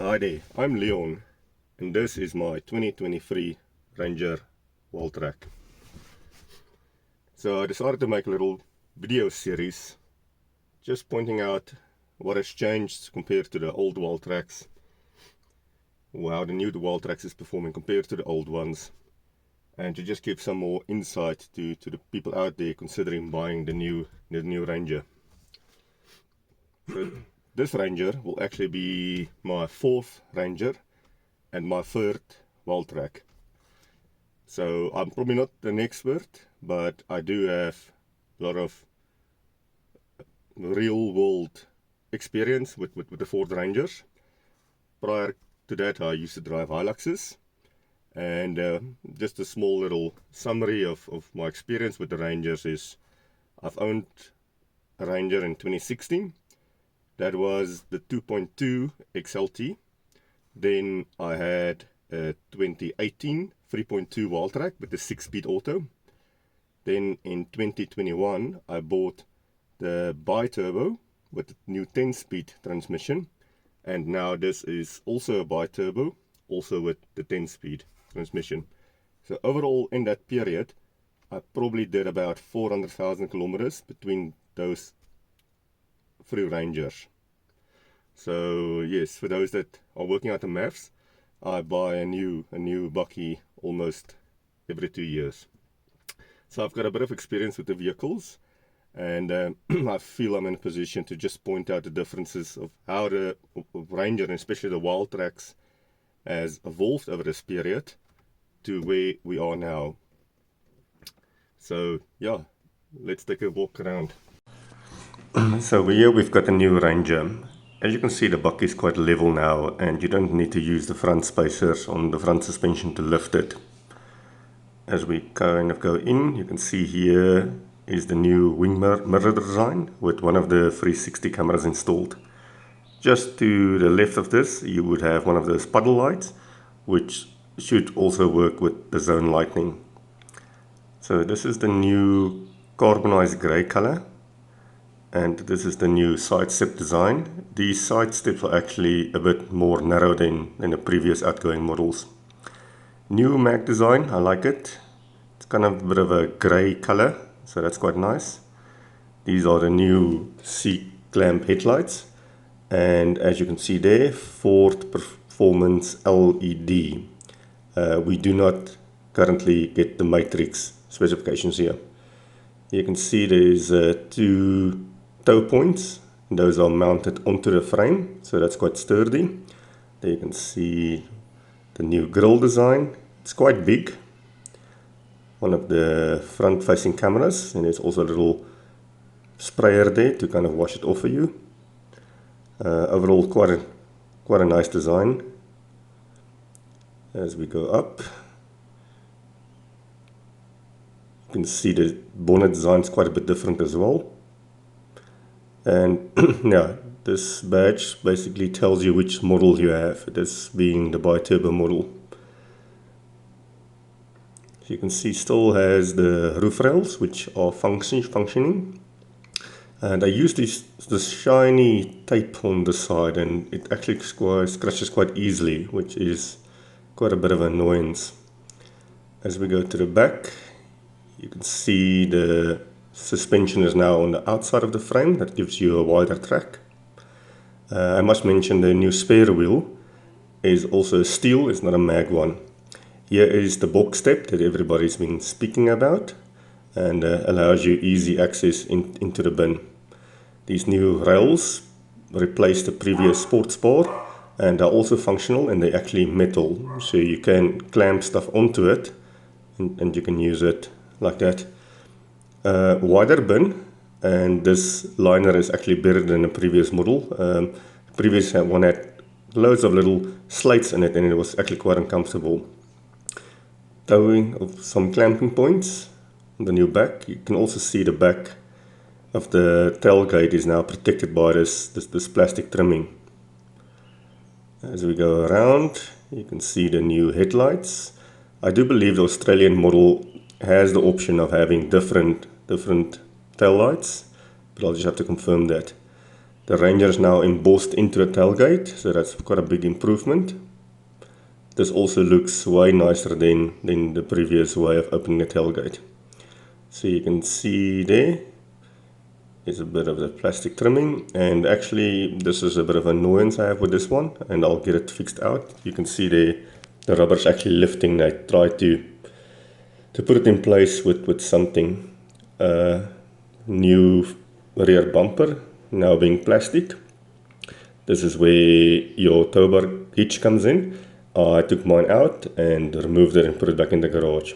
Hi there, I'm Leon and this is my 2023 Ranger Wildtrak. So I decided to make a little video series just pointing out what has changed compared to the old Wildtraks, how the new Wildtraks is performing compared to the old ones, and to just give some more insight to the people out there considering buying the new Ranger. So this Ranger will actually be my fourth Ranger and my third Wildtrak. So I'm probably not an expert, but I do have a lot of real world experience with the Ford Rangers. Prior to that I used to drive Hiluxes, and just a small little summary of my experience with the Rangers is I've owned a Ranger in 2016. That was the 2.2 XLT. Then I had a 2018 3.2 Wildtrak with the 6-speed auto. Then in 2021 I bought the bi-turbo with the new 10-speed transmission, and now this is also a bi-turbo, also with the 10-speed transmission. So overall in that period I probably did about 400,000 kilometers between those three Rangers. So yes, for those that are working out the maths, I buy a new bakkie almost every 2 years. So I've got a bit of experience with the vehicles, and I feel I'm in a position to just point out the differences of how the Ranger, and especially the Wildtraks, has evolved over this period to where we are now. So yeah, let's take a walk around. So here we've got a new Ranger. As you can see, the bakkie is quite level now, and you don't need to use the front spacers on the front suspension to lift it. As we kind of go in, you can see here is the new wing mirror design with one of the 360 cameras installed. Just to the left of this you would have one of those puddle lights, which should also work with the zone lighting. So this is the new carbonized grey color, and this is the new side step design. These side steps are actually a bit more narrow than the previous outgoing models. New mag design, I like it. It's kind of a bit of a grey color, so that's quite nice. These are the new C-clamp headlights, and as you can see there, Ford Performance LED. We do not currently get the matrix specifications here. You can see there's two toe points. Those are mounted onto the frame, so that's quite sturdy. There you can see the new grille design. It's quite big. One of the front facing cameras, and there's also a little sprayer there to kind of wash it off for you. Overall quite a nice design. As we go up, you can see the bonnet design is quite a bit different as well. And yeah, this badge basically tells you which model you have, this being the bi-turbo model. So you can see still has the roof rails, which are functioning. And I use this shiny tape on the side, and it actually scratches quite easily, which is quite a bit of annoyance. As we go to the back, you can see the suspension is now on the outside of the frame. That gives you a wider track. I must mention the new spare wheel is also steel, it's not a mag one. Here is the box step that everybody's been speaking about, and allows you easy access into the bin. These new rails replace the previous sports bar, and are also functional, and they're actually metal, so you can clamp stuff onto it and you can use it like that. Wider bin, and this liner is actually better than the previous model. The previous one had loads of little slates in it, and it was actually quite uncomfortable. Towing of some clamping points on the new back. You can also see the back of the tailgate is now protected by this plastic trimming. As we go around, you can see the new headlights. I do believe the Australian model has the option of having different tail lights, but I'll just have to confirm that. The Ranger is now embossed into the tailgate, so that's quite a big improvement. This also looks way nicer than the previous way of opening the tailgate. So you can see there is a bit of the plastic trimming, and actually this is a bit of annoyance I have with this one, and I'll get it fixed out. You can see there the rubber is actually lifting. I tried to put it in place with something. New rear bumper now being plastic. This is where your tow bar hitch comes in. I took mine out and removed it and put it back in the garage.